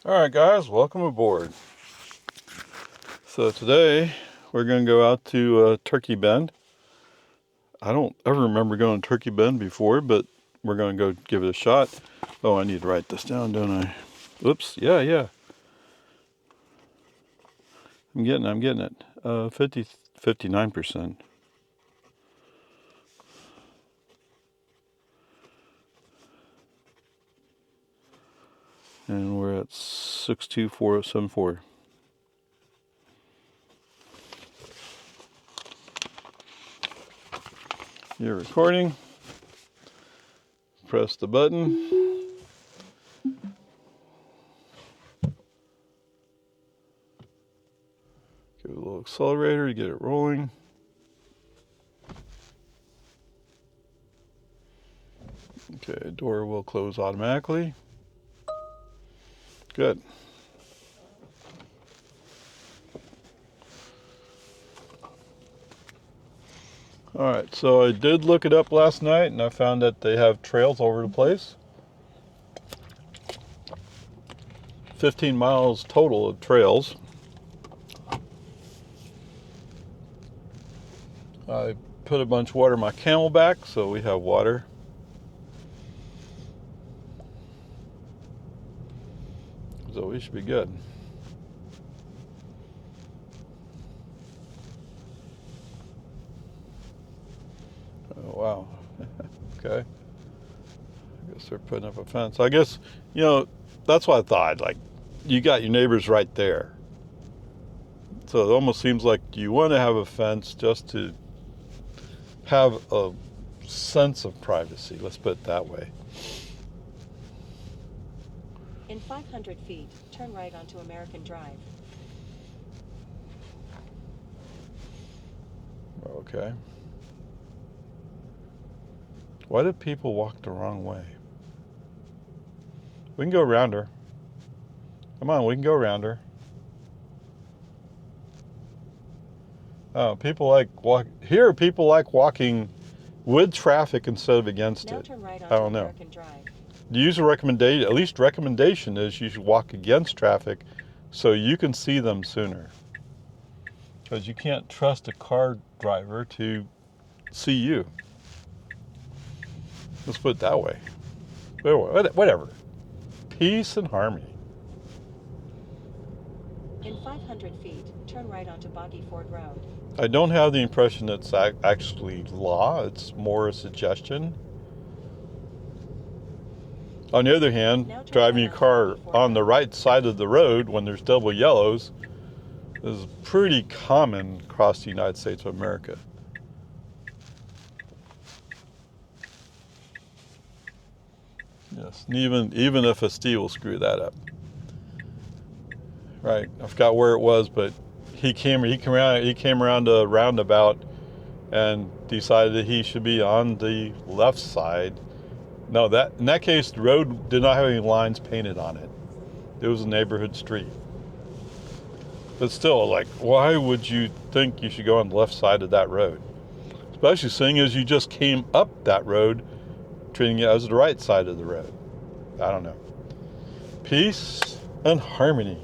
Alright guys, welcome aboard. So today we're going to go out to Turkey Bend. I don't ever remember going to Turkey Bend before, but we're going to go give it a shot. Oh, I need to write this down, don't I? Oops, yeah. I'm getting it. 59%. And we're at 62474. You're recording. Press the button. Give it a little accelerator to get it rolling. Okay, door will close automatically. Good. Alright, so I did look it up last night and I found that they have trails all over the place. 15 miles total of trails. I put a bunch of water in my Camelback, so we have water. So we should be good. Oh, wow. Okay. I guess they're putting up a fence. I guess, that's what I thought. Like, you got your neighbors right there. So it almost seems like you want to have a fence just to have a sense of privacy. Let's put it that way. In 500 feet, turn right onto American Drive. Okay. Why do people walk the wrong way? We can go around her. Come on, we can go around her. Oh, people like walking with traffic instead of against now it. Turn right I onto don't know. American Drive. The user recommendation, at least recommendation, is you should walk against traffic so you can see them sooner. Because you can't trust a car driver to see you. Let's put it that way. Whatever. Peace and harmony. In 500 feet, turn right onto Boggy Ford Road. I don't have the impression it's actually law. It's more a suggestion. On the other hand, driving a car on the right side of the road when there's double yellows is pretty common across the United States of America. Yes, and even FSD will screw that up. Right, I forgot where it was, but he came around a roundabout and decided that he should be on the left side. No, in that case, the road did not have any lines painted on it. It was a neighborhood street. But still, like, why would you think you should go on the left side of that road? Especially seeing as you just came up that road, treating it as the right side of the road. I don't know. Peace and harmony.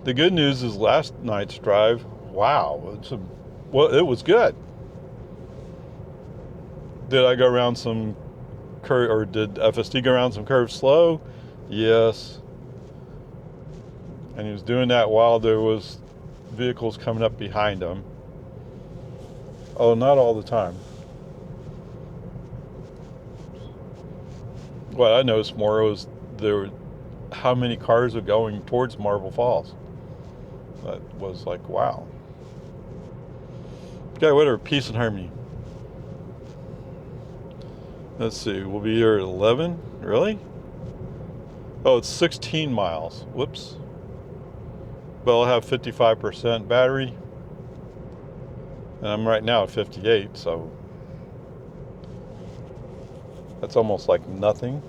The good news is last night's drive, wow, it was good. Did I go around some curve, or did FSD go around some curves slow? Yes. And he was doing that while there was vehicles coming up behind him. Oh, not all the time. What I noticed more was how many cars are going towards Marble Falls. That was like, wow. Okay, whatever, peace and harmony. Let's see, we'll be here at 11. Really? Oh, it's 16 miles. Whoops. But I'll have 55% battery. And I'm right now at 58, so that's almost like nothing.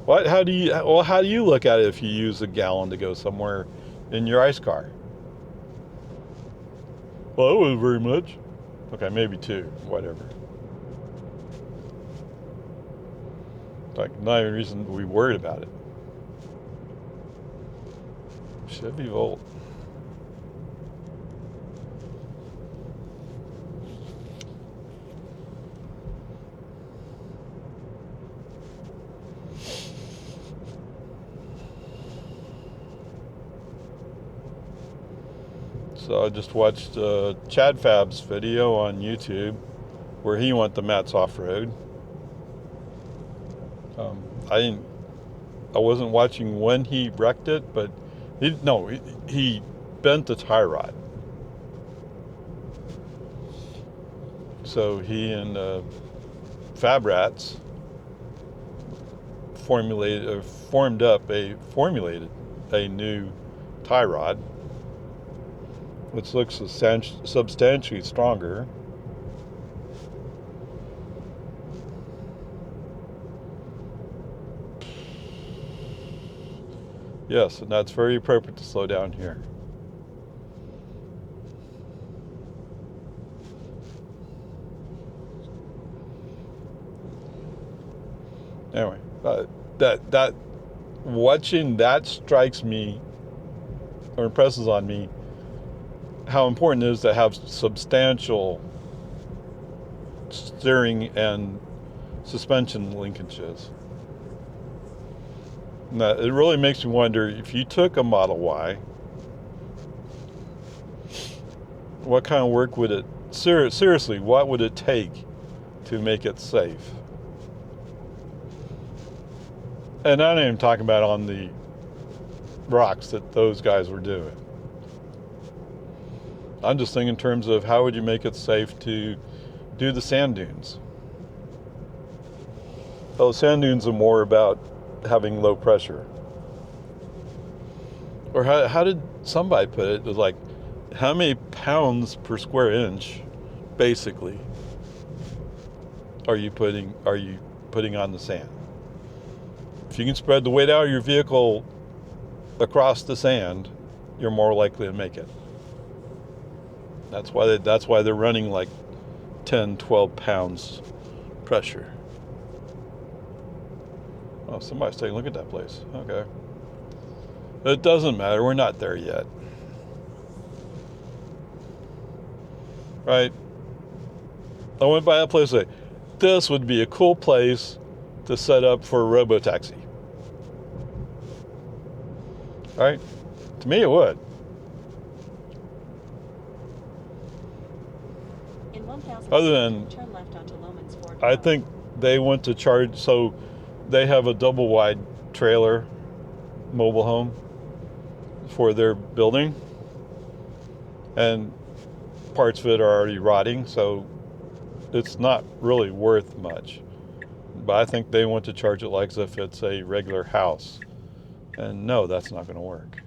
How do you look at it if you use a gallon to go somewhere in your ice car? Well, that wasn't very much. Okay, maybe 2, whatever. Like, not even reason to be worried about it. Chevy Volt. So I just watched Chad Fab's video on YouTube where he went the Mats off-road. I wasn't watching when he wrecked it, but he bent the tie rod. So he and Fab Rats formulated a new tie rod, which looks substantially stronger. Yes, and that's very appropriate to slow down here. Anyway, that watching that strikes me or impresses on me how important it is to have substantial steering and suspension linkages. Now, it really makes me wonder, if you took a Model Y, what kind of work would it, seriously, what would it take to make it safe? And I'm not even talking about on the rocks that those guys were doing. I'm just thinking in terms of how would you make it safe to do the sand dunes? Well, sand dunes are more about having low pressure. Or how did somebody put it? It was like, how many pounds per square inch, basically, are you putting on the sand? If you can spread the weight out of your vehicle across the sand, you're more likely to make it. That's why they're running like 10, 12 pounds pressure. Oh, somebody's taking a look at that place. Okay. It doesn't matter. We're not there yet. Right? I went by that place and said, this would be a cool place to set up for a robo-taxi. Right? To me, it would. In 1,000 Other than, turn left onto Loman's Ford I Road. think they went to charge, so they have a double wide trailer mobile home for their building, and parts of it are already rotting, so it's not really worth much. But I think they want to charge it like as if it's a regular house, and no, that's not going to work.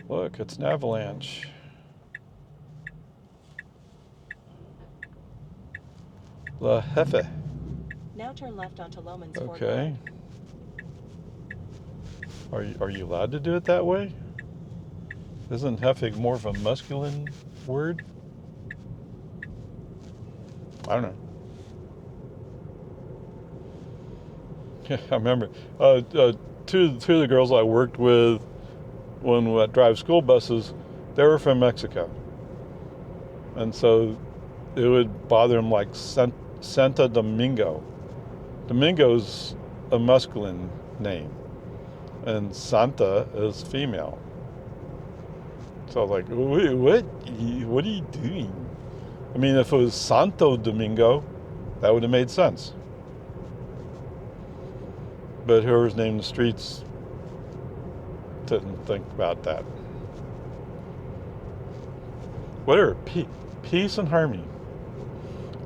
Look, it's an avalanche. La Jefe. Now turn left onto Loman's Ford Okay. Road. Are you allowed to do it that way? Isn't Hefig more of a masculine word? I don't know. I remember two of the girls I worked with when we drive school buses, they were from Mexico. And so it would bother them like Santa Domingo. Domingo's a masculine name, and Santa is female. So I was like, wait, what are you doing? I mean, if it was Santo Domingo, that would have made sense. But whoever's named the streets didn't think about that. Whatever, peace and harmony.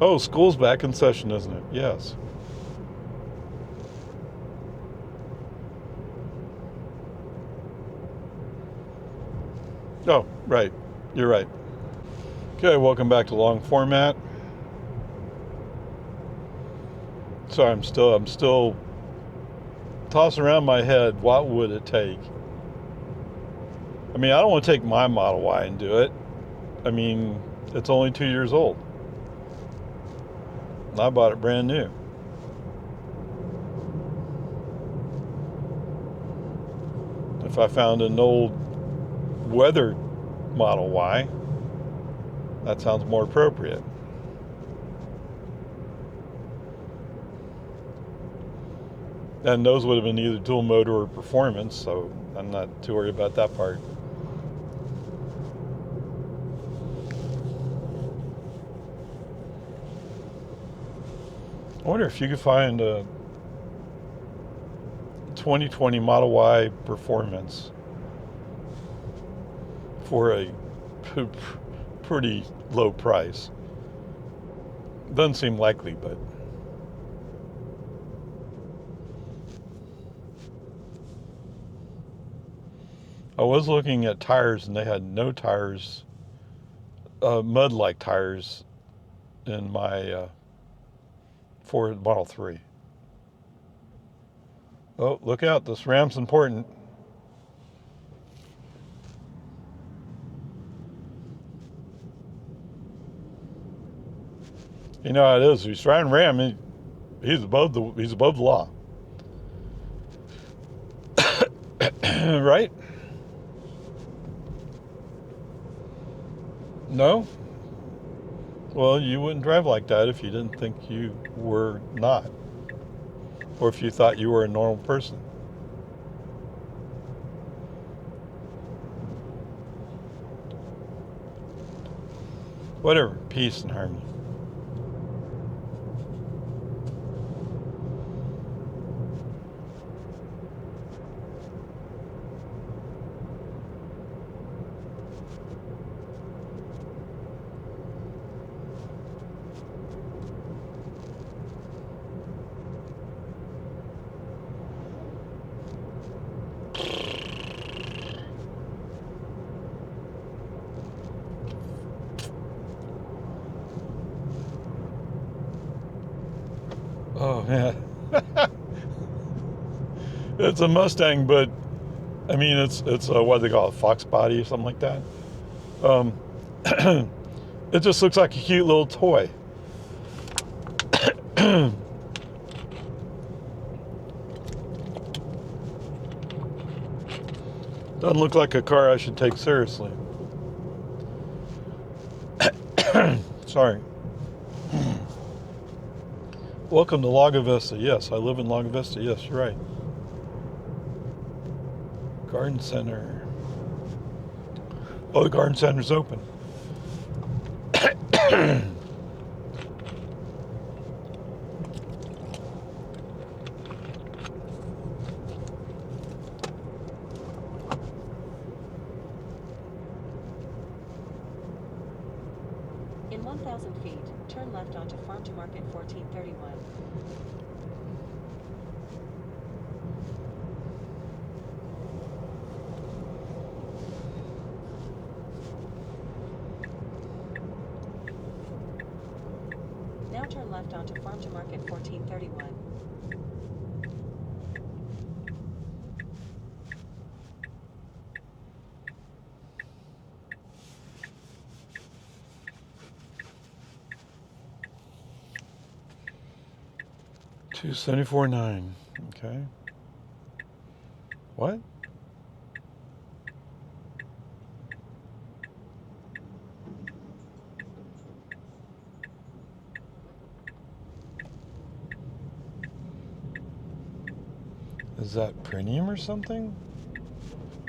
Oh, school's back in session, isn't it? Yes. Oh, right. You're right. Okay, welcome back to long format. So I'm still tossing around my head, what would it take? I mean, I don't want to take my Model Y and do it. I mean, it's only 2 years old. And I bought it brand new. If I found an old weather Model Y, that sounds more appropriate. And those would have been either dual motor or performance, so I'm not too worried about that part. I wonder if you could find a 2020 Model Y performance for a pretty low price. Doesn't seem likely, but I was looking at tires, and they had no tires, mud-like tires, in my Ford Model 3. Oh, look out, this ramp's important. You know how it is. If he's trying to ram, he's above the law. Right? No? Well, you wouldn't drive like that if you didn't think you were not. Or if you thought you were a normal person. Whatever. Peace and harmony. Oh, man. It's a Mustang, but I mean, it's what do they call it, fox body or something like that. It just looks like a cute little toy. Doesn't look like a car I should take seriously. Sorry. Welcome to Lago Vista. Yes, I live in Lago Vista. Yes, you're right. Garden Center. Oh, the Garden Center's open. In 1,000 feet, turn left onto Farm to Market 1431. Now turn left onto Farm to Market 1431. $274.9. Okay. What? Is that premium or something?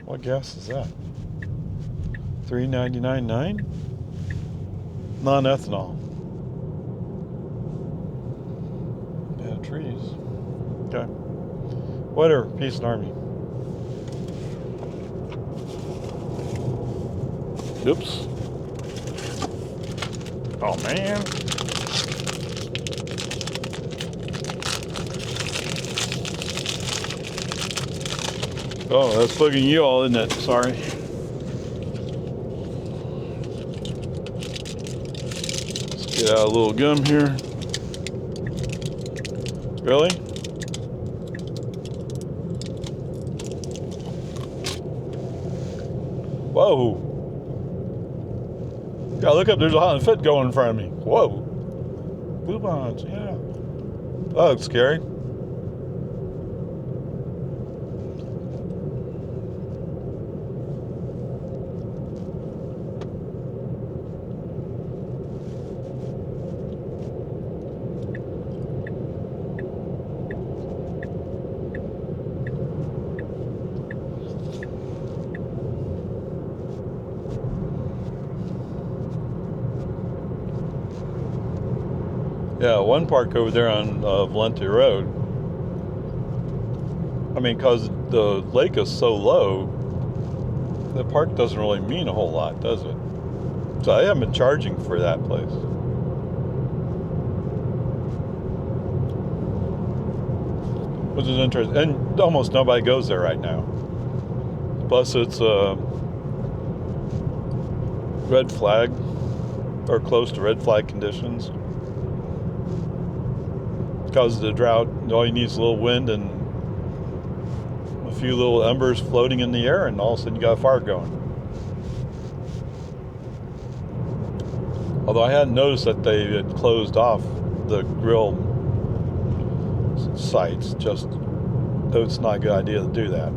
What gas is that? $3.99.9? Non-ethanol. Yeah, trees. Okay. Whatever. Peace and harmony. Oops. Oh, man. Oh, that's bugging you all, isn't it? Sorry. Let's get out a little gum here. Really? Whoa. Yeah, look up, there's a Honda Fit going in front of me. Whoa. Blue bonds, yeah. That looks scary. Yeah, one park over there on Valente Road. I mean, because the lake is so low, the park doesn't really mean a whole lot, does it? So I haven't been charging for that place. Which is interesting. And almost nobody goes there right now. Plus it's red flag, or close to red flag conditions. Because of the drought, all you need is a little wind and a few little embers floating in the air, and all of a sudden you got a fire going. Although I hadn't noticed that they had closed off the grill sites, just though it's not a good idea to do that.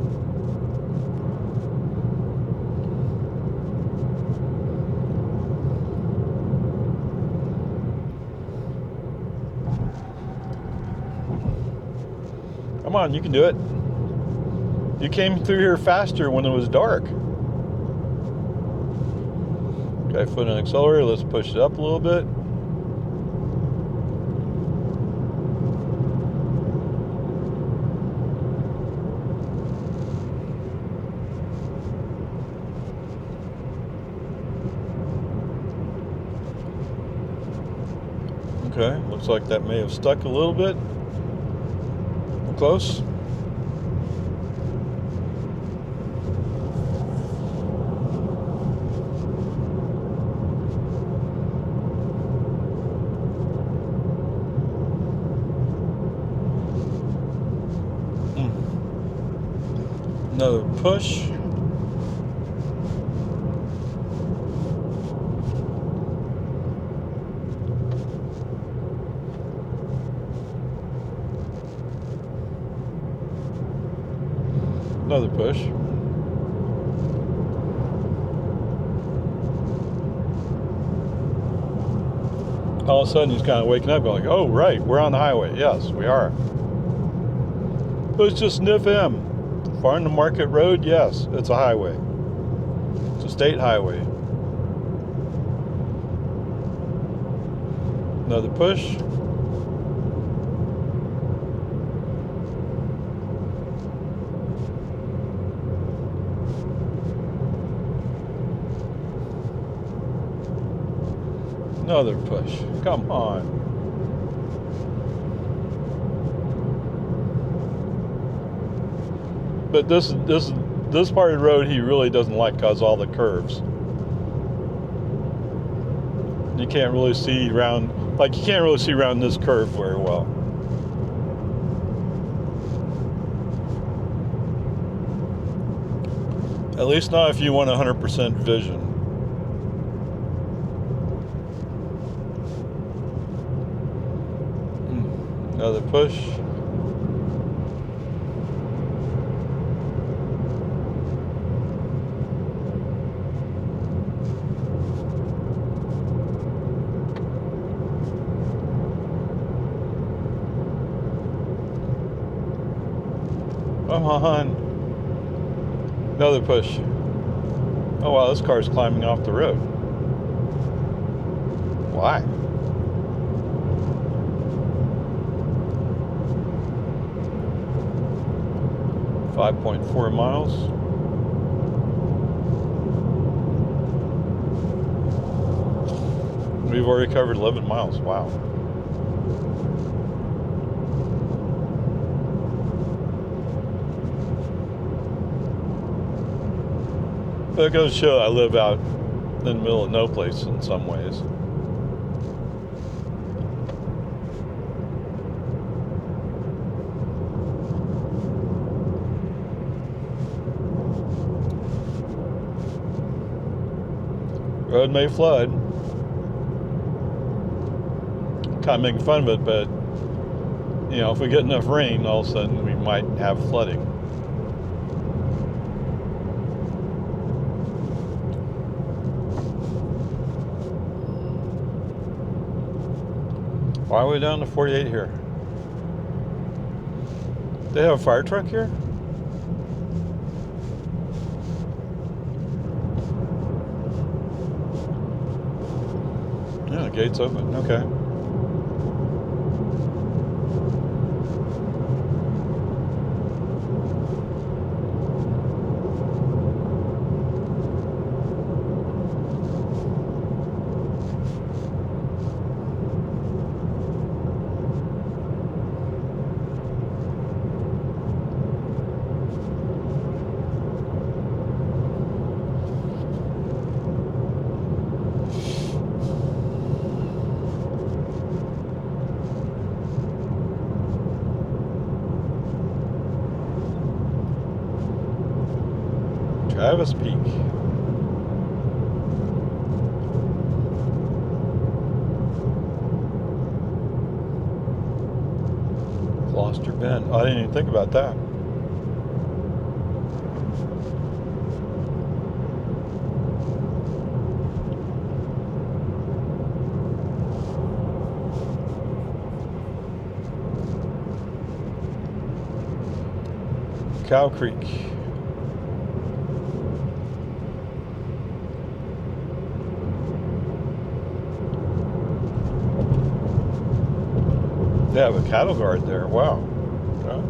Come on, you can do it. You came through here faster when it was dark. Okay, foot on accelerator. Let's push it up a little bit. Okay, looks like that may have stuck a little bit. Close. Another push. Another push. All of a sudden he's kind of waking up going, oh right, we're on the highway. Yes, we are. Let's just sniff him. Farm to Market Road, yes, it's a highway. It's a state highway. Another push. Another push. Come on. But this part of the road he really doesn't like because all the curves. You can't really see around, like you can't really see around this curve very well. At least not if you want 100% vision. Another push. Come on. Another push. Oh wow, this car's climbing off the road. Why? .4 miles. We've already covered 11 miles. Wow. But it goes to show I live out in the middle of no place in some ways. Road may flood. Kind of making fun of it, but you know, if we get enough rain, all of a sudden we might have flooding. Why are we down to 48 here? They have a fire truck here? Yeah, the gate's open. Okay. Travis Peak. Gloucester Bend. Oh, I didn't even think about that. Cow Creek. They have a cattle guard there. Wow. Yeah.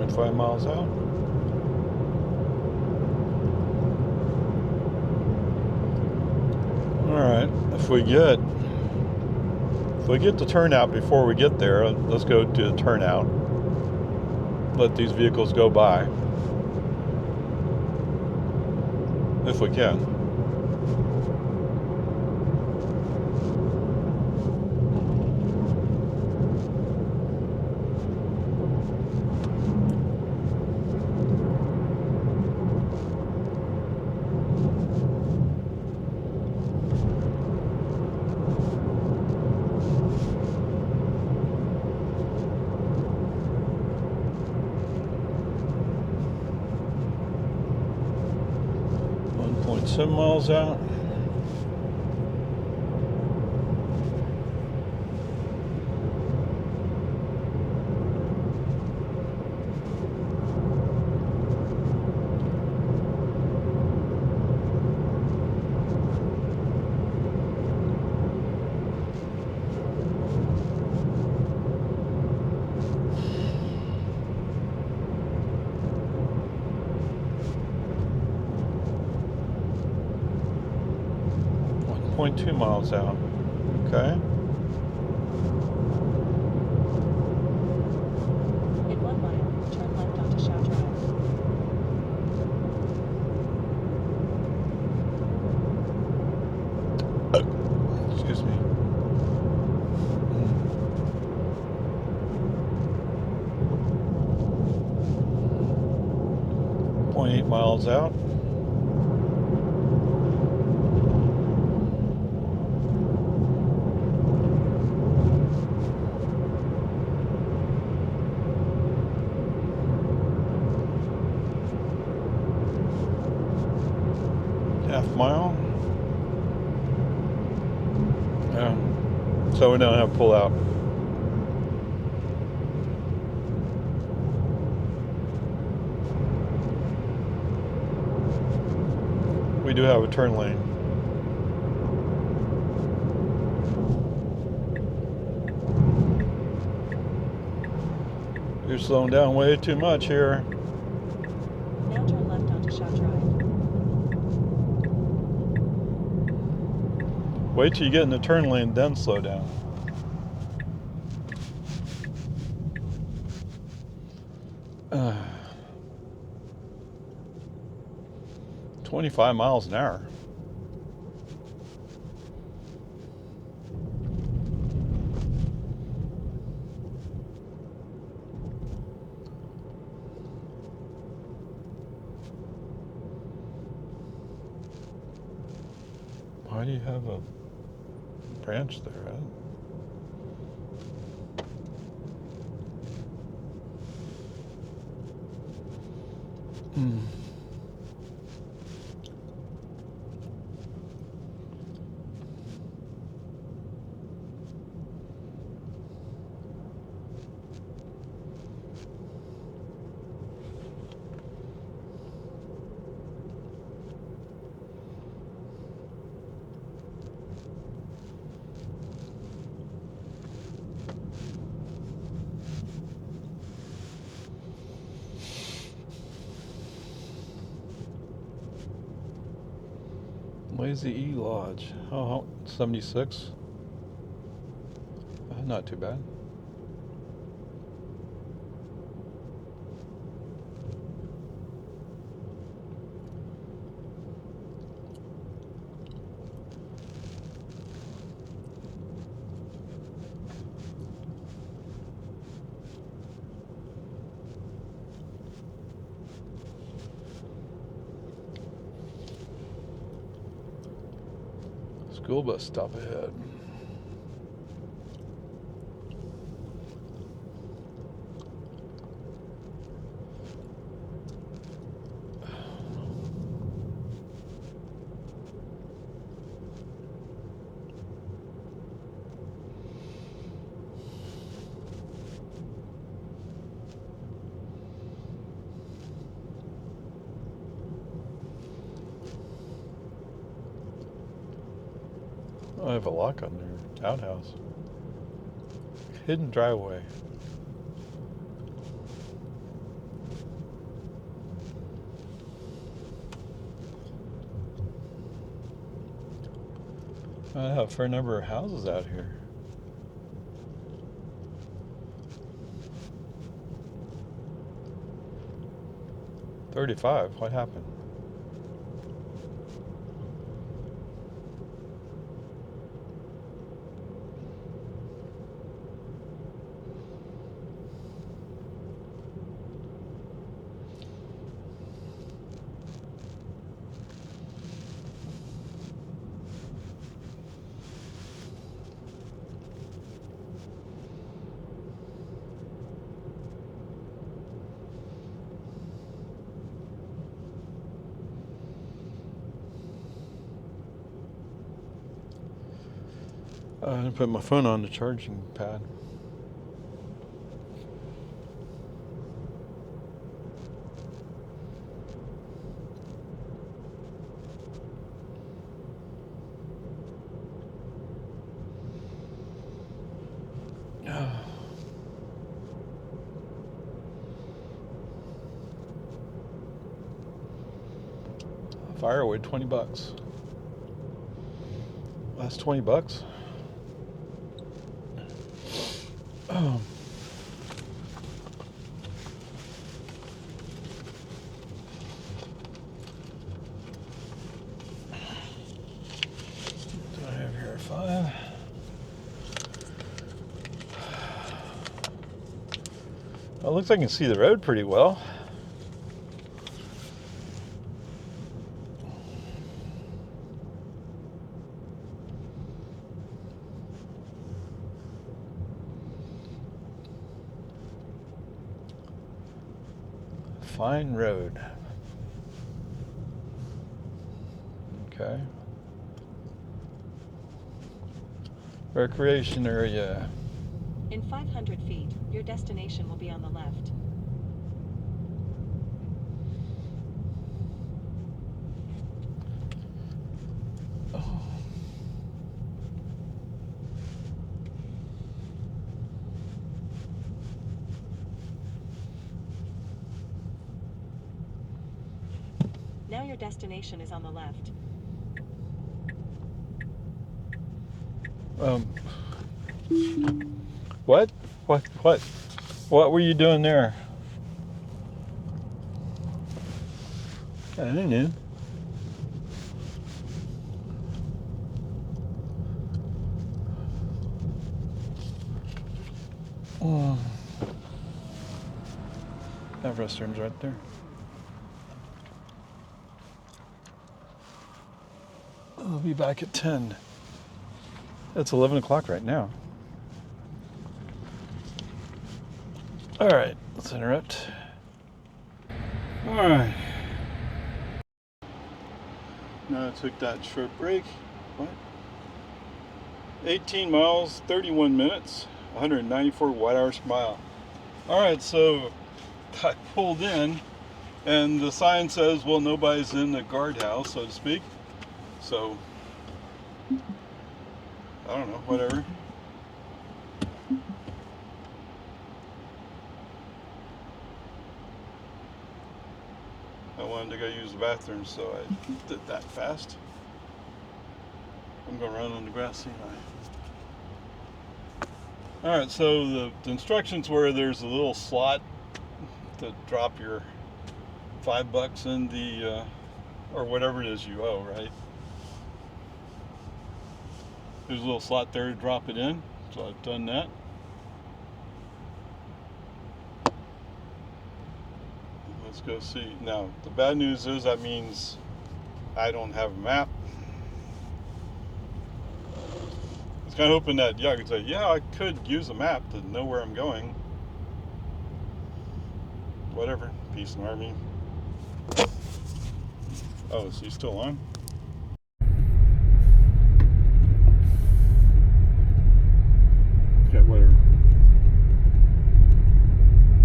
.5 miles out. All right, if we get the turnout before we get there, let's go to the turnout. Let these vehicles go by, if we can. .7 miles out. .2 miles out. Okay. In 1 mile, turn left onto Shaw Drive. Excuse me. 0.8 miles out. Half mile. Yeah. So we don't have to pull out. We do have a turn lane. You're slowing down way too much here. Now turn left onto Shaw Drive. Wait till you get in the turn lane, then slow down. Uh, 25 miles an hour. Why do you have a branch there? Lazy E Lodge. Oh, 76. Not too bad. School bus stop ahead. I have a lock on their outhouse. Hidden driveway. I have a fair number of houses out here. $35. What happened? I put my phone on the charging pad. Firewood, $20. That's $20. Oh. What do I have here? 5. Well, it looks like I can see the road pretty well. Fine road. Okay. Recreation area. In 500 feet, your destination will be on the left. Oh. Now your destination is on the left. What? What were you doing there? I don't know. That restroom's right there. I'll be back at 10. It's 11 o'clock right now. All right, let's interrupt. All right. Now I took that short break. What? 18 miles, 31 minutes, 194 watt-hours per mile. All right, so I pulled in, and the sign says, well, nobody's in the guardhouse, so to speak. So, I don't know, whatever. I wanted to go use the bathroom, so I did that fast. I'm going to run on the grassy line. Alright, so the instructions were there's a little slot to drop your $5 in the, or whatever it is you owe, right? There's a little slot there to drop it in, so I've done that. Let's go see. Now, the bad news is that means I don't have a map. I was kind of hoping that, yeah, I could say, yeah, I could use a map to know where I'm going. Whatever. Peace and Army. Oh, is he still on? Okay, whatever.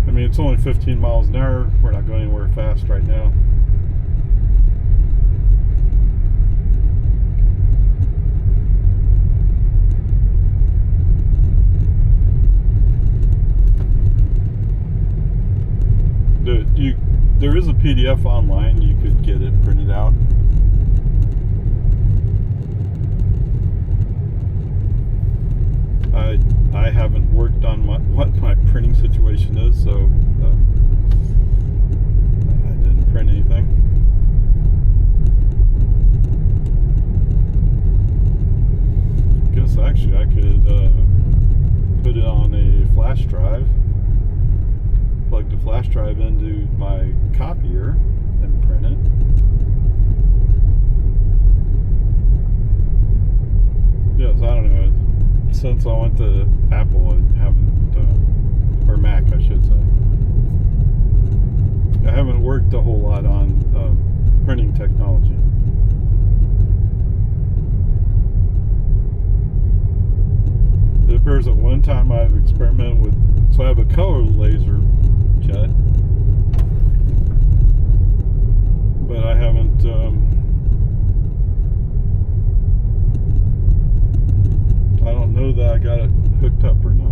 I mean, it's only 15 miles an hour. We're not going anywhere fast right now. There is a PDF online. You could get it printed out. I haven't worked on what my printing situation is, so I didn't print anything. I guess actually I could put it on a flash drive, plug the flash drive into my copier and print it. Yes, I don't know. Since I went to Apple, I haven't, or Mac, I should say. I haven't worked a whole lot on printing technology. It appears that one time I've experimented with, so I have a color laser jet, but I haven't, I don't know that I got it hooked up or not.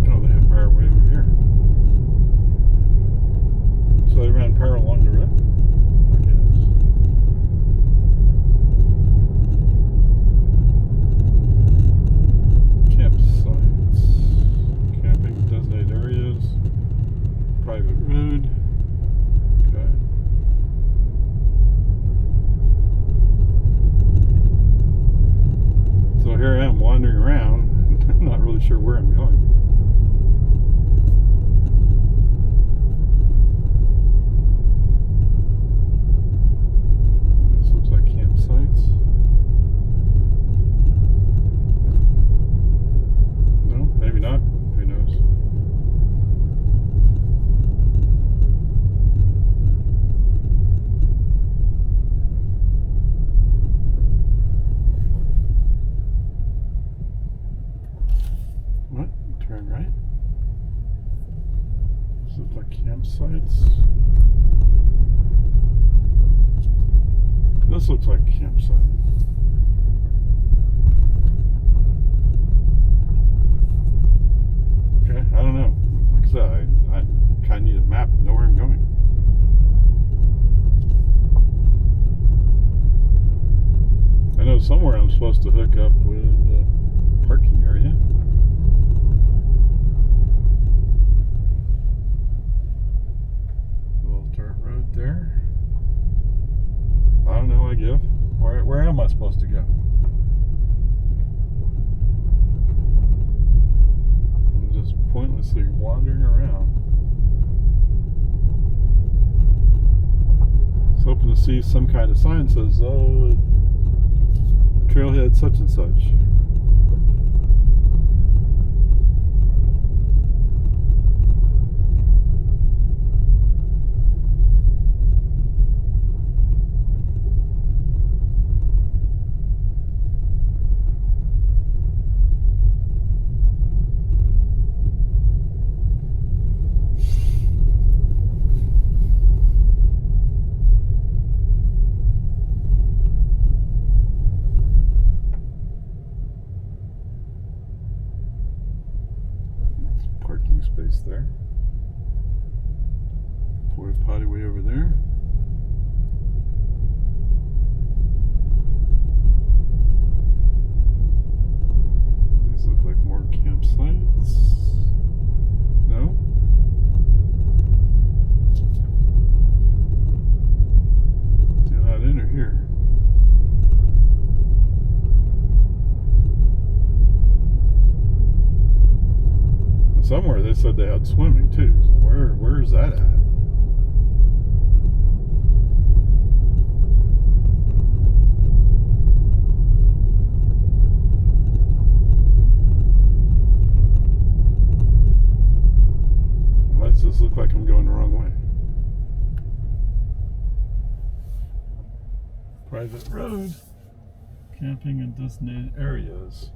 Oh, they have power way over here. So they ran power along the road, I guess. Private road. Okay. So here I am wandering around. I'm not really sure where I'm going. This looks like campsites. No, maybe not. Who knows? What? Turn right? This looks like campsites. This looks like a campsite. Okay, I don't know. Like I said, I kind of need a map to know where I'm going. I know somewhere I'm supposed to hook up with a parking area. Little dirt road there. I don't know, I give. Where am I supposed to go? I'm just pointlessly wandering around. I was hoping to see some kind of sign that says, oh, trailhead such and such. they said they had swimming too. So where is that at? Why does this look like I'm going the wrong way? Private road, camping in designated areas.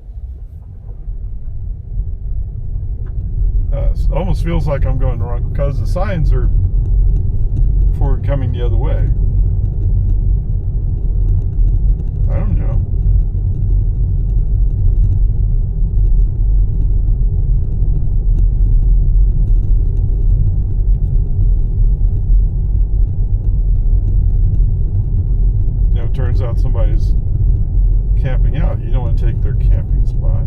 It almost feels like I'm going the wrong, because the signs are for coming the other way. I don't know. You know, it turns out somebody's camping out. You don't want to take their camping spot.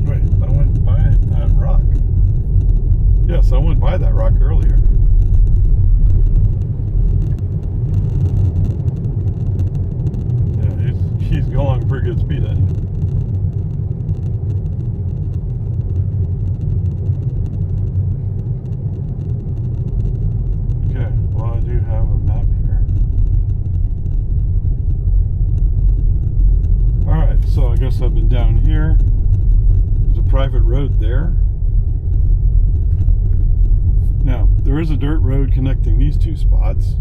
Wait, I went by that rock. Yes, I went by that rock earlier. Yeah, he's going pretty good speed, isn't he? Okay, well, I do have a map here. Alright, so I guess I've been down here. There's a private road there. Now, there is a dirt road connecting these two spots.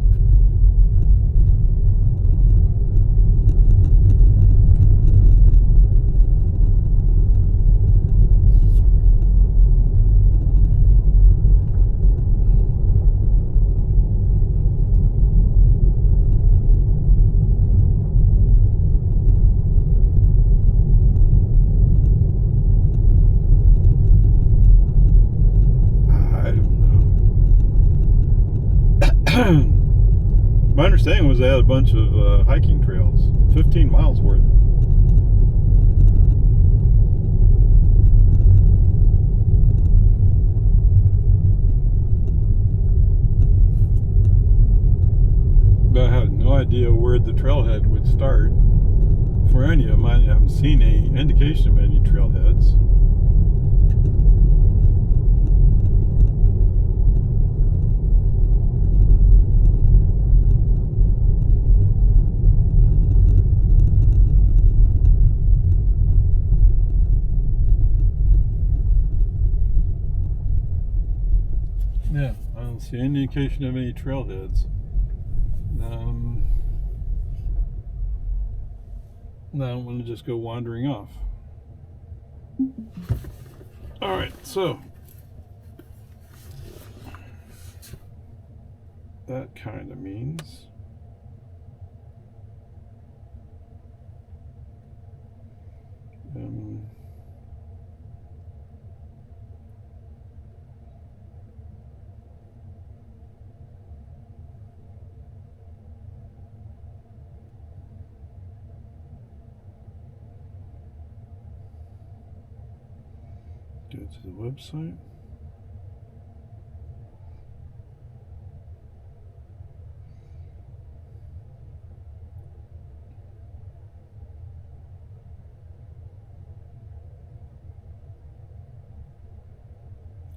My understanding was they had a bunch of hiking trails, 15 miles worth. But I had no idea where the trailhead would start for any of them. I haven't seen any indication of any trailheads. Yeah, I don't see any indication of any trailheads. I don't want to just go wandering off. Alright, so that kind of means go to the website.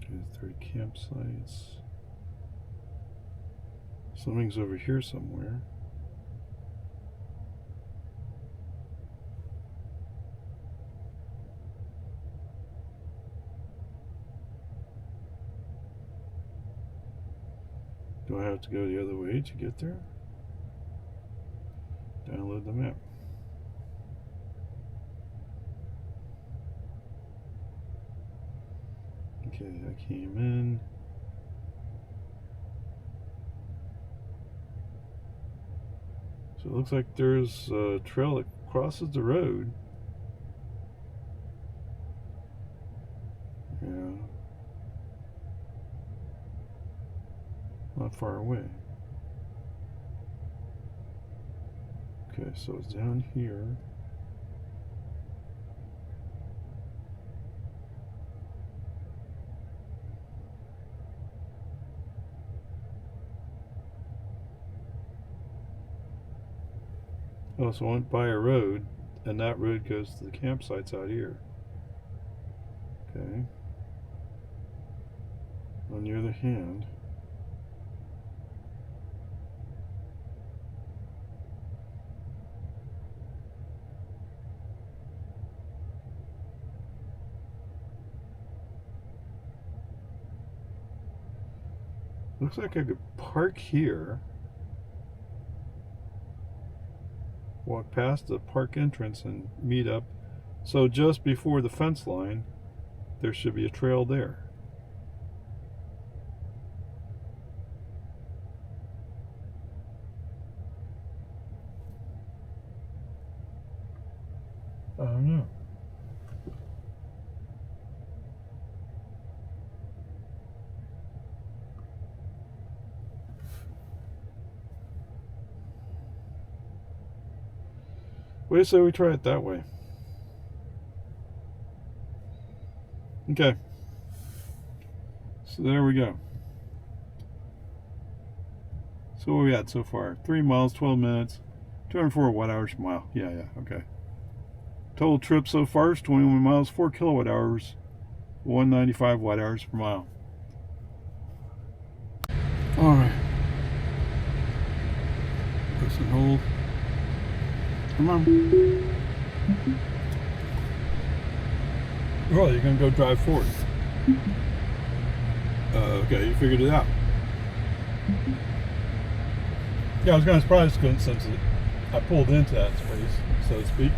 Go to 30 campsites. Something's over here somewhere. Do I have to go the other way to get there? Download the map. Okay, I came in. So it looks like there's a trail that crosses the road. Yeah. Not far away. Okay, so it's down here. Oh, so I went by a road, and that road goes to the campsites out here. Okay. On the other hand, looks like I could park here, walk past the park entrance and meet up. So just before the fence line, there should be a trail there. I don't know. What do you say we try it that way? Okay. So there we go. So what are we at so far? 3 miles, 12 minutes, 204 watt hours per mile. Yeah, okay. Total trip so far is 21 miles, 4 kilowatt hours, 195 watt hours per mile. Alright. Press and hold. Come on. Oh, you're going to go drive forward. Okay, you figured it out. Yeah, I was kind of surprised since I pulled into that space, so to speak.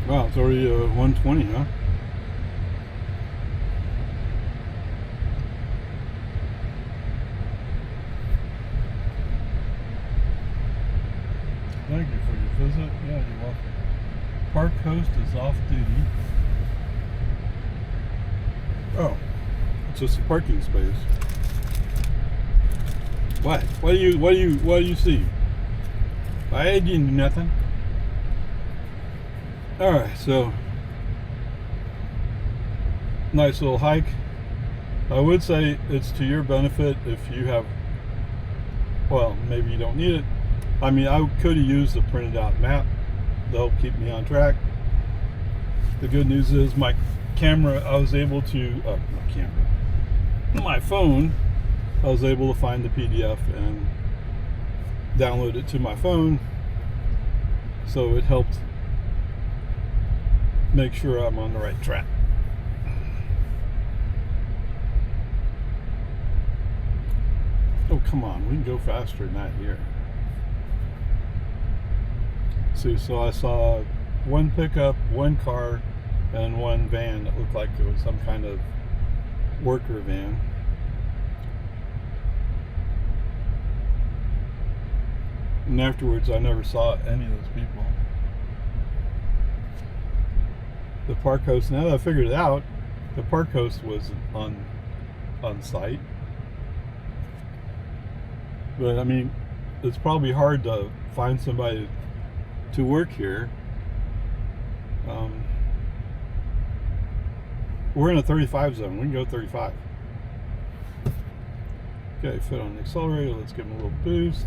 Wow, it's already 120, huh? Thank you for your visit. Yeah, you're welcome. Park host is off duty. Oh, it's just a parking space. What? What do you see? I didn't do nothing. All right, so nice little hike. I would say it's to your benefit if you have. Well, maybe you don't need it. I mean, I could have used a printed out map. They'll keep me on track. The good news is my camera, I was able to, my phone, I was able to find the PDF and download it to my phone. So it helped make sure I'm on the right track. Oh, come on, we can go faster than that here. See, so I saw one pickup, one car, and one van that looked like it was some kind of worker van. And afterwards, I never saw any of those people. The park host, now that I figured it out, the park host was on site. But I mean, it's probably hard to find somebody to work here. We're in a 35 zone. We can go 35. Okay, foot on the accelerator. Let's give him a little boost.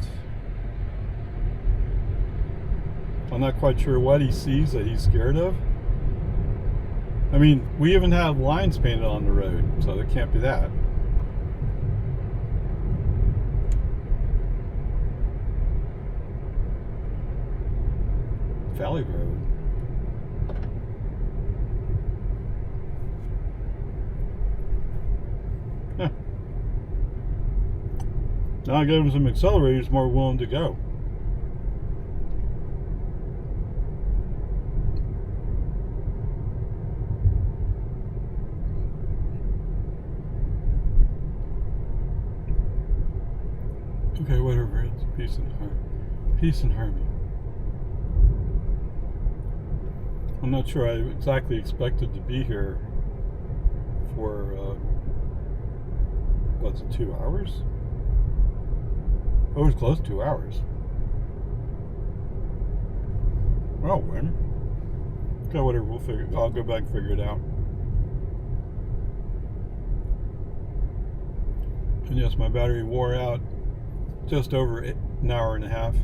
I'm not quite sure what he sees that he's scared of. I mean, we even have lines painted on the road, so it can't be that. Valley Road. Huh. Now I gave him some accelerators, more willing to go. Okay, whatever. It's peace and harmony. Peace and harmony. I'm not sure I exactly expected to be here for, what's it, 2 hours? Oh, it was close to 2 hours. Well, when? Okay, whatever, we'll figure it. I'll go back and figure it out. And yes, my battery wore out just over an hour and a half.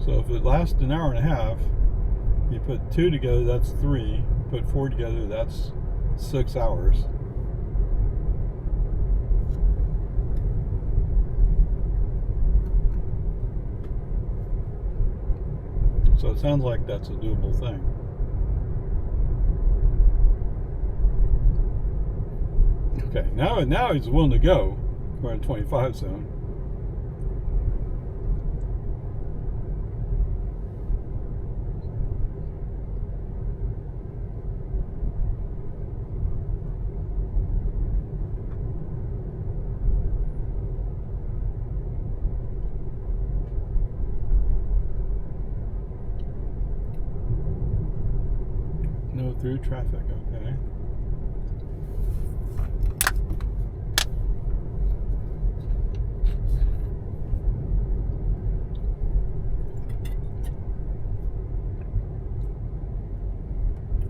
So if it lasts an hour and a half, you put 2 together, that's 3. Put 4 together, that's 6 hours. So it sounds like that's a doable thing. Okay, now he's willing to go. We're in 25 zone. No through traffic, okay.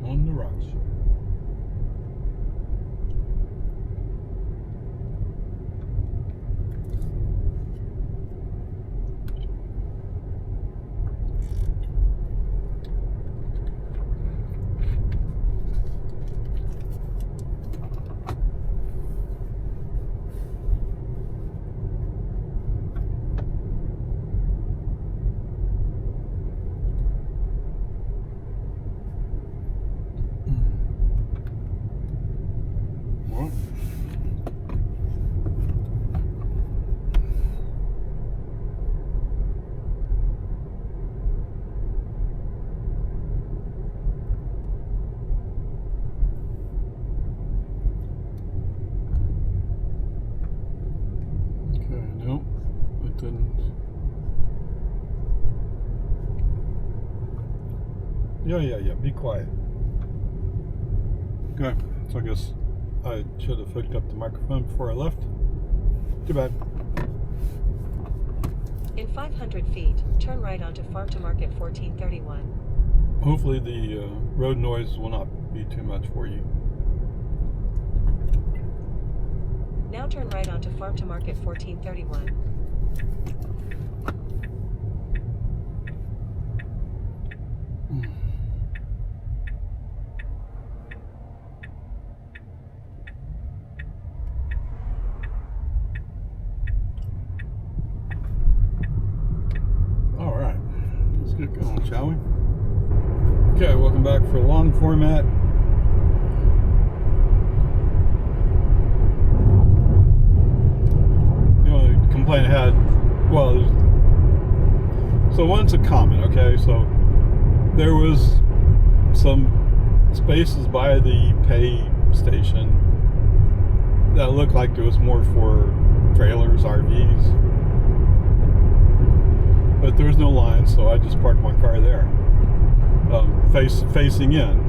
On the rocks. Yeah, be quiet. Okay, so I guess I should have hooked up the microphone before I left. Too bad. In 500 feet, turn right onto Farm to Market 1431. Hopefully the road noise will not be too much for you. Now turn right onto Farm to Market 1431. Get going, shall we? Okay, welcome back for long format. The only complaint I had, so one's a comment, okay? So there was some spaces by the pay station that looked like it was more for trailers, RVs. But there was no line, so I just parked my car there, facing in.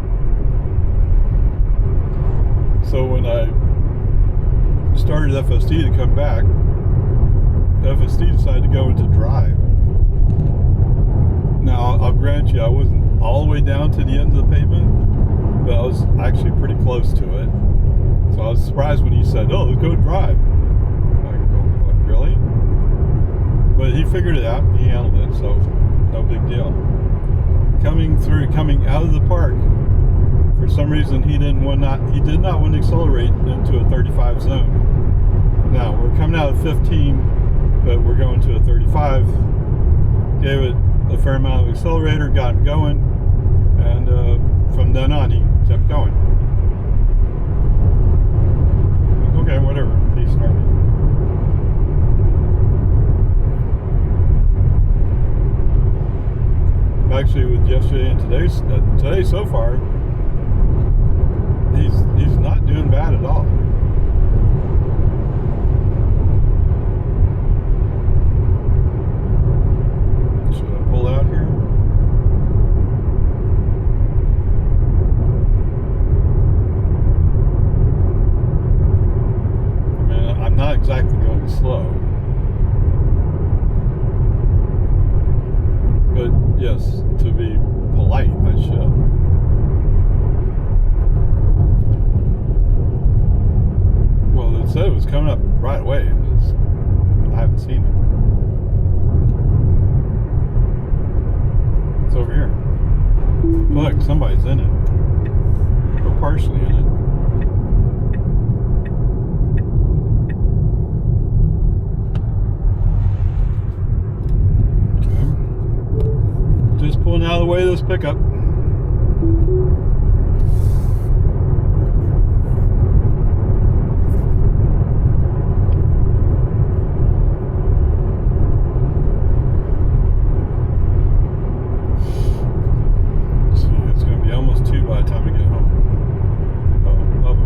So when I started FSD to come back, the FSD decided to go into drive. Now, I'll grant you, I wasn't all the way down to the end of the pavement, but I was actually pretty close to it. So I was surprised when he said, "Oh, let's go drive." I go, "What, really?" But he figured it out, he handled it, so no big deal. Coming out of the park, for some reason he did not want to accelerate into a 35 zone. Now, we're coming out of 15, but we're going to a 35. Gave it a fair amount of accelerator, got him going, and from then on he kept going. Okay, whatever, he started. Actually, with yesterday and today so far, he's not doing bad at all. Should I pull out here? I mean, I'm not exactly going slow, but was coming up right away. I haven't seen it. It's over here. Look, somebody's in it. Or partially in it. Okay. Just pulling out of the way of this pickup. By the time we get home. Oh, Bubba.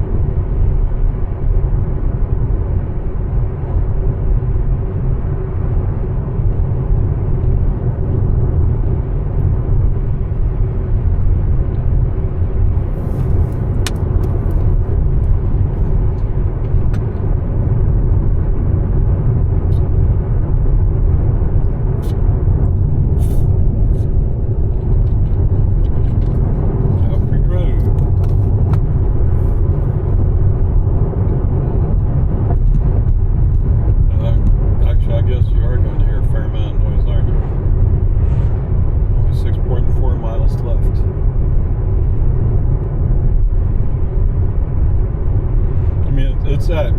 It's that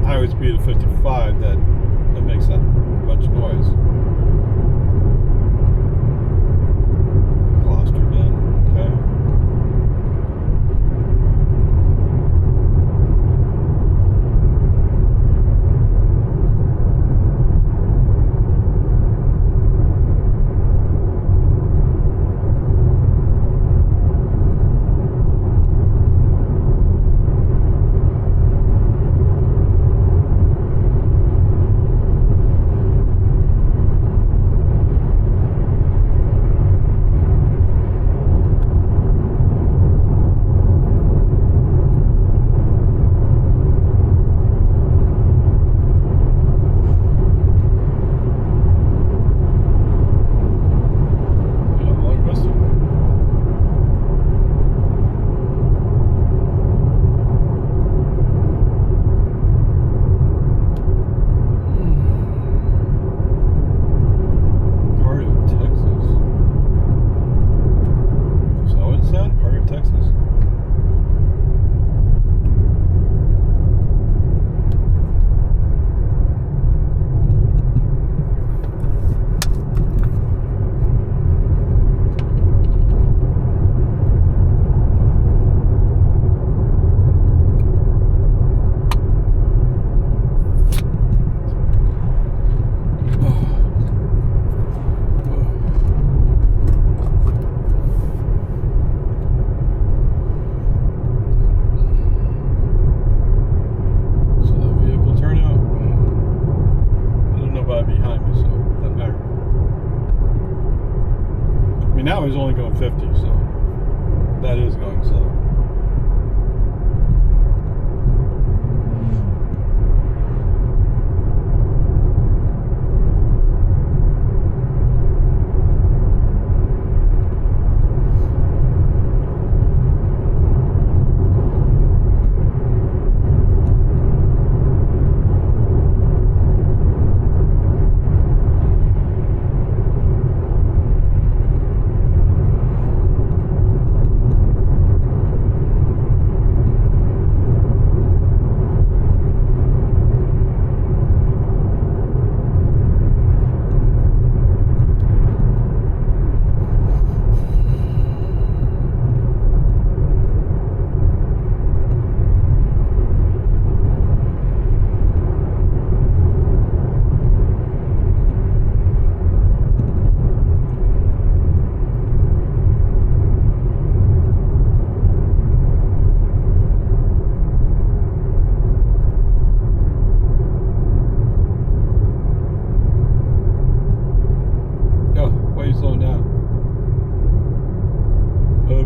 highway speed of 55 that makes that much noise. Gloucesterton, okay. Now he's only going 50, so that is going slow.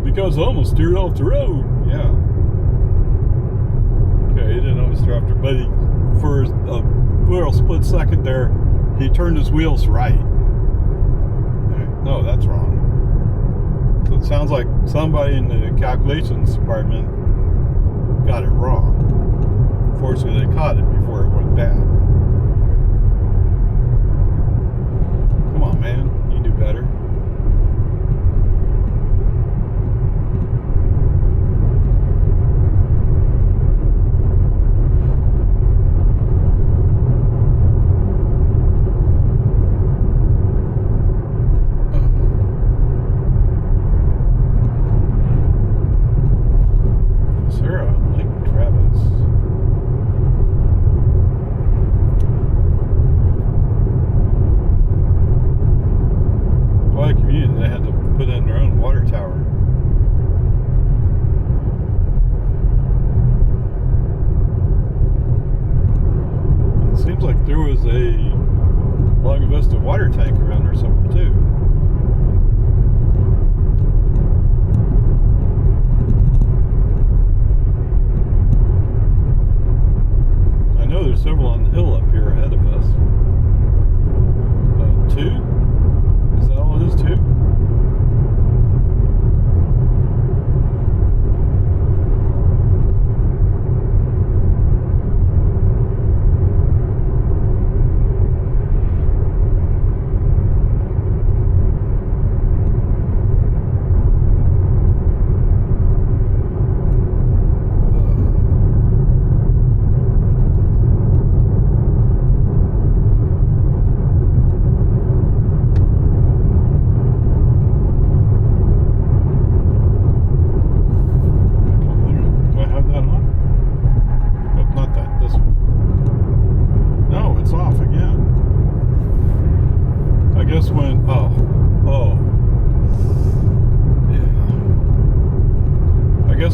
Because I almost steered off the road. Yeah. Okay, he didn't almost steer off the road, but for a little split second there, he turned his wheels right. Okay, no, that's wrong. So it sounds like somebody in the calculations department got it wrong. Fortunately, they caught it before where it went bad. Come on, man. You do better. They had to put in their own water tower. It seems like there was a Lago Vista water tank around there somewhere too. I know there's several on the hill up here ahead of us. Two? Is that all it is, two?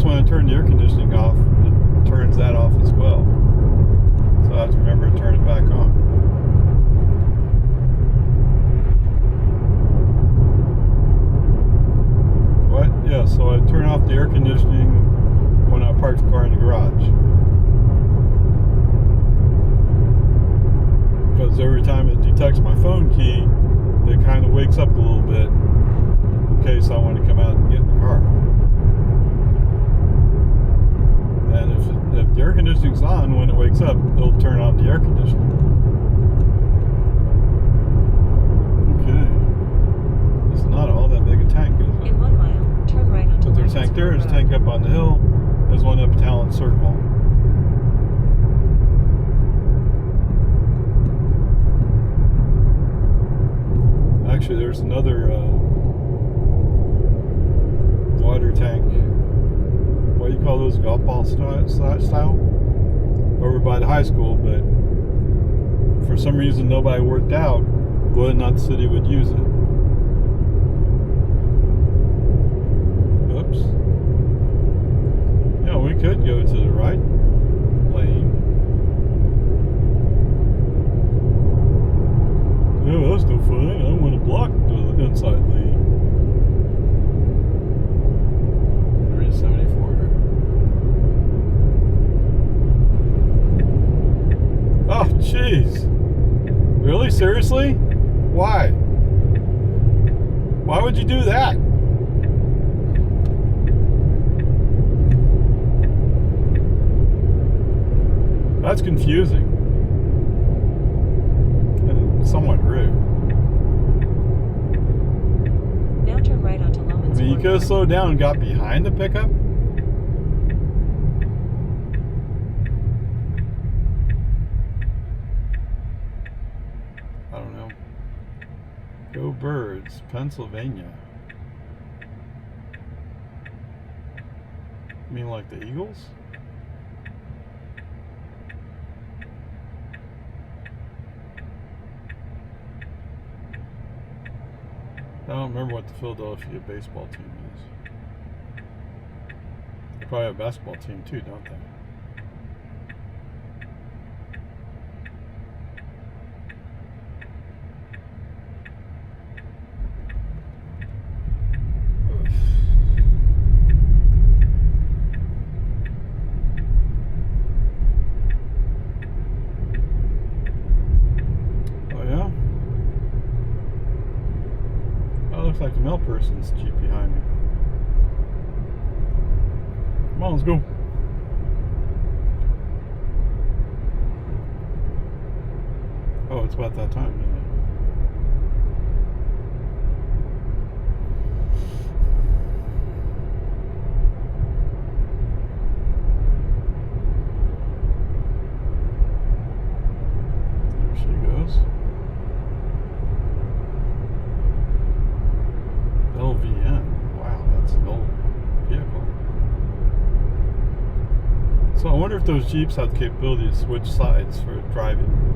When I turn the air conditioning off, it turns that off as well. So I have to remember to turn it back on. What? Yeah, so I turn off the air conditioning when I park the car in the garage. Because every time it detects my phone key, it kind of wakes up a little bit in case I want to come out and get in the car. And if the air conditioning's on, when it wakes up, it'll turn on the air conditioning. Okay. It's not all that big a tank, is it? In 1 mile, turn right onto But there's a tank there, there's a tank up on the hill, there's one up Talon Circle. Actually, there's another water tank. What do you call those, golf ball style? Over by the high school, but for some reason nobody worked out whether or not the city would use it. Oops. Yeah, we could go to the right lane. No, that's no fun. I want to block the inside lane. 374. Oh, jeez. Really? Seriously? Why? Why would you do that? That's confusing. And somewhat rude. Now turn right onto Loman's. I mean, you could have slowed down and got behind the pickup. I don't know. Go Birds, Pennsylvania. You mean like the Eagles? I don't remember what the Philadelphia baseball team is. They probably have a basketball team too, don't they? Looks like the mail person's Jeep behind me. Come on, let's go. it's about that time, isn't it? There she goes. LVN. Wow, that's an old vehicle. So I wonder if those Jeeps have the capability to switch sides for driving.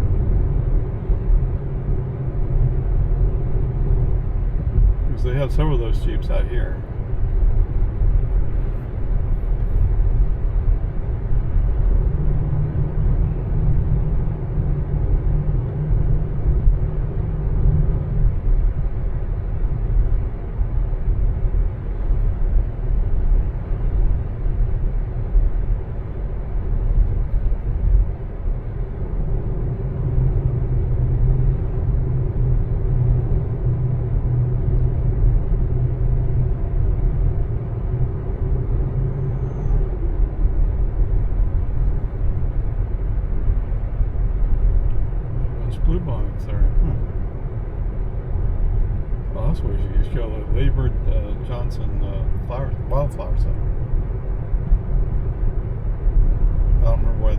Because they have several of those Jeeps out here. Blue bonnets there. Huh. Oh, that's where you show the Labored Johnson Wildflower Center. I don't remember what.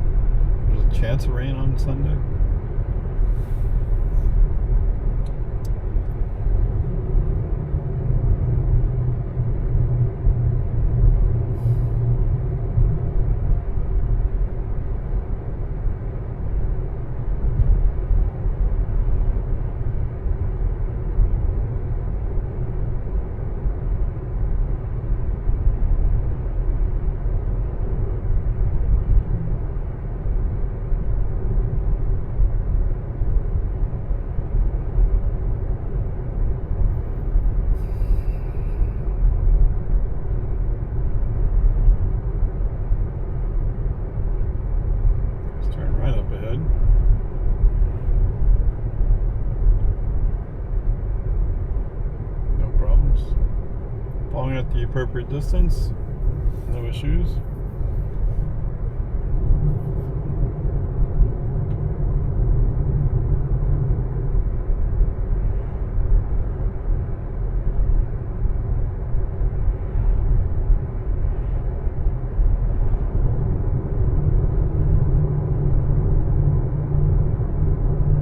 There's a chance of rain on Sunday. Turn right up ahead. No problems. Following at the appropriate distance. No issues.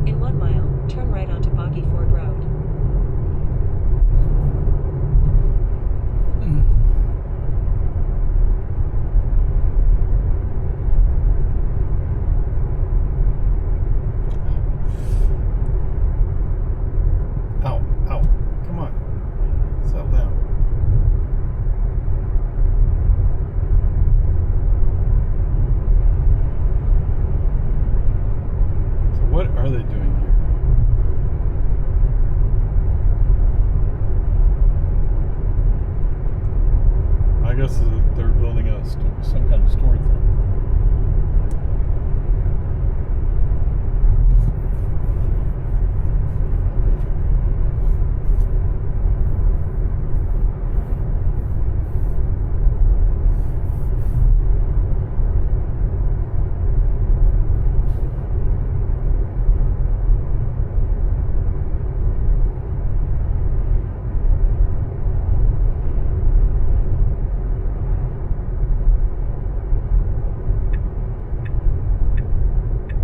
In 1 mile, turn right onto Boggy Ford Road. Ow, ow, come on. Settle down. So what are they doing here? I guess they're building some kind of storage thing.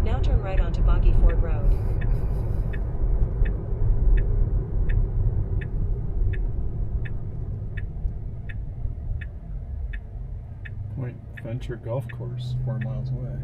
Now turn right onto Boggy Ford Road. Point Venture Golf Course, 4 miles away.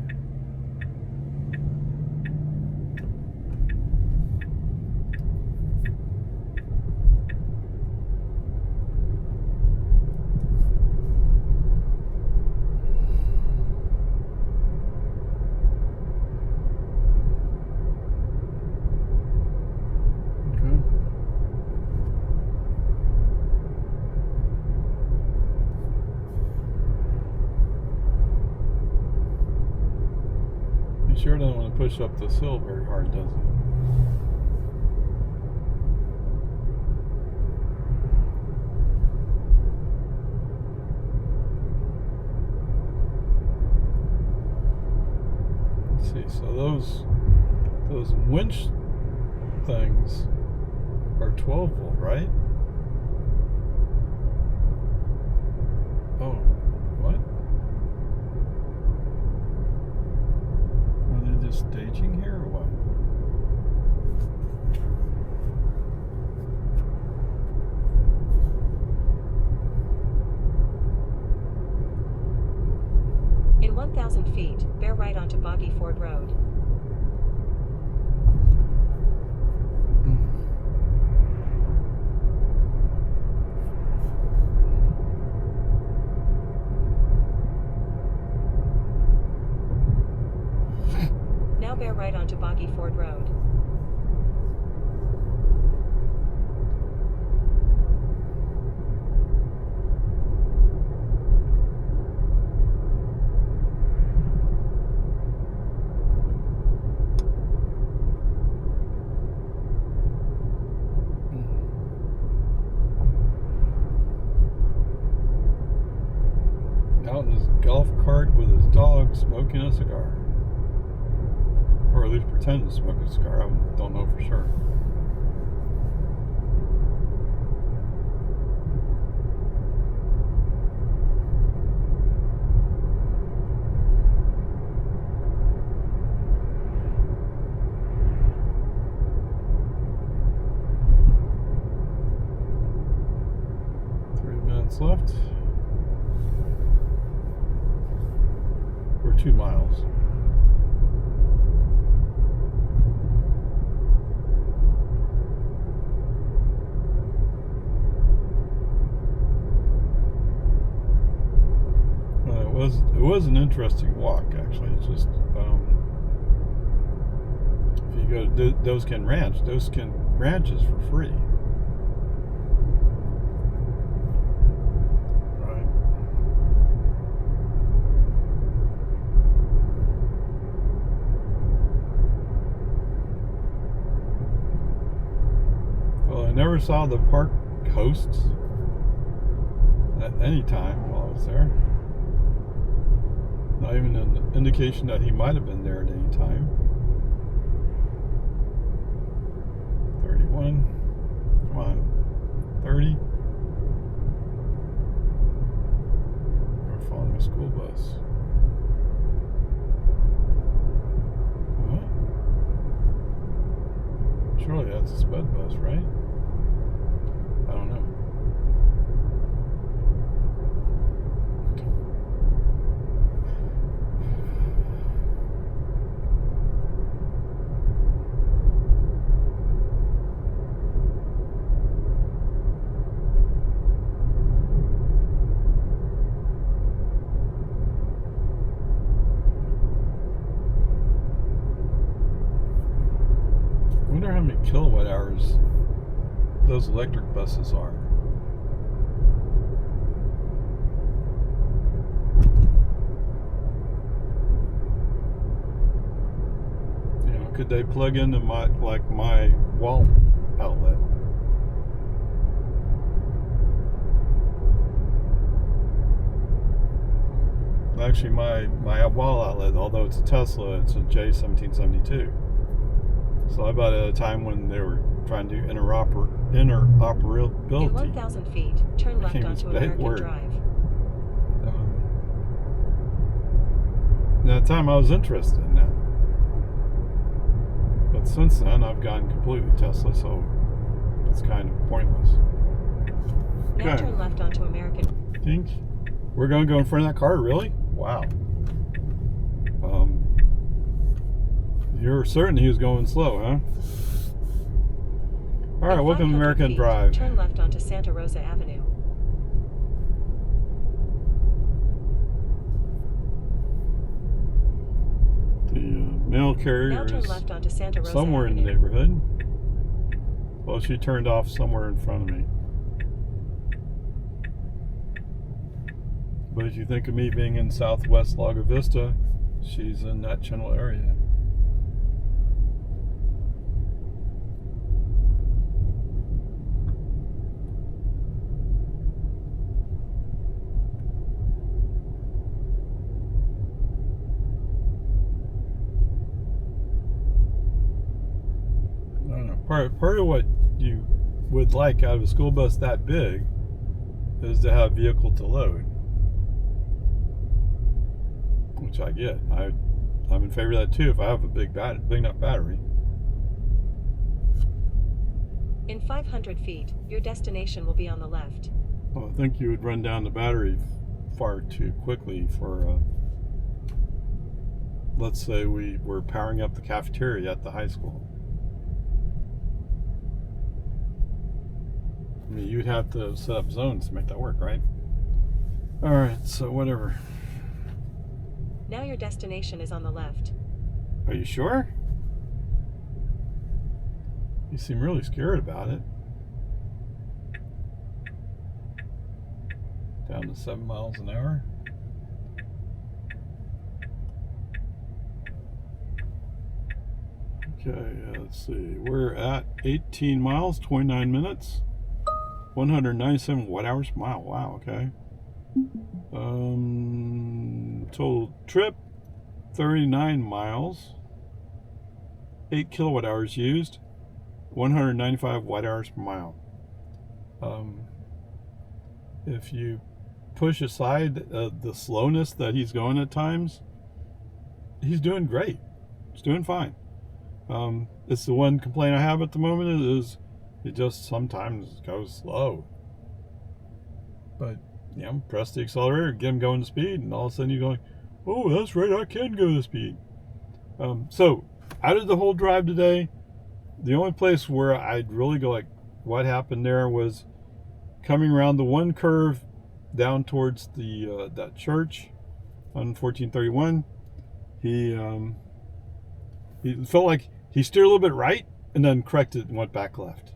He sure doesn't want to push up this hill very hard, does he? Let's see, so those winch things are 12 volt, right? Oh, what? Are they just staging here or what? In 1,000 feet, bear right onto Boggy Ford Road. Now bear right onto Boggy Ford Road. Out in his golf cart with his dog smoking a cigar. Or at least pretending to smoke a cigar. I don't know for sure. Left. We're 2 miles. It was an interesting walk, actually. It's just if you go to Doeskin Ranch is for free. I never saw the park hosts at any time while I was there. Not even an indication that he might have been there at any time. 31. Come on. 30. We're following a school bus. What? Surely that's a sped bus, right? I don't know. I wonder how many kilowatt hours those electric buses are. You know, could they plug into my wall outlet? Actually, my wall outlet, although it's a Tesla, it's a J1772. So I bought it at a time when they were trying to do interoperability. In 1,000 feet, turn left onto American Drive. At that time, I was interested in that. But since then, I've gone completely Tesla, so it's kind of pointless. Now turn left onto American. Think we're going to go in front of that car? Really? Wow. You're certain he was going slow, huh? All right, welcome to American Drive. Turn left onto Santa Rosa Avenue. The mail carrier now turn left onto Santa Rosa somewhere Avenue. in the neighborhood. Well, she turned off somewhere in front of me. But if you think of me being in southwest Lago Vista, she's in that general area. Part of what you would like out of a school bus that big is to have vehicle to load, which I get. I'm in favor of that too if I have a big enough battery. In 500 feet, your destination will be on the left. Well, I think you would run down the battery far too quickly for, let's say we were powering up the cafeteria at the high school. I mean, you'd have to set up zones to make that work, right? All right, so whatever. Now your destination is on the left. Are you sure? You seem really scared about it. Down to 7 miles an hour. Okay, let's see. We're at 18 miles, 29 minutes, 197 watt-hours per mile. Wow, okay. Total trip, 39 miles, 8 kilowatt-hours used, 195 watt-hours per mile. If you push aside the slowness that he's going at times, he's doing great. He's doing fine. It's the one complaint I have at the moment is it just sometimes goes slow. But, you know, press the accelerator, get him going to speed, and all of a sudden you're going, oh, that's right, I can go to speed. So, out of the whole drive today, the only place where I'd really go like, what happened there was coming around the one curve down towards the that church on 1431. He felt like he steered a little bit right and then corrected and went back left.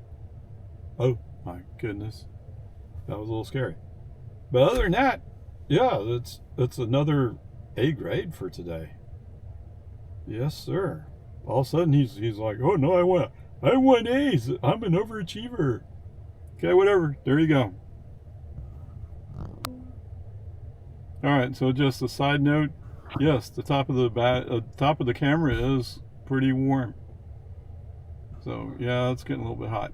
Oh my goodness, that was a little scary. But other than that, yeah, that's another A grade for today. Yes, sir. All of a sudden he's like, oh no, I want A's. I'm an overachiever. Okay, whatever. There you go. All right. So just a side note. Yes, the top of the camera is pretty warm. So yeah, it's getting a little bit hot.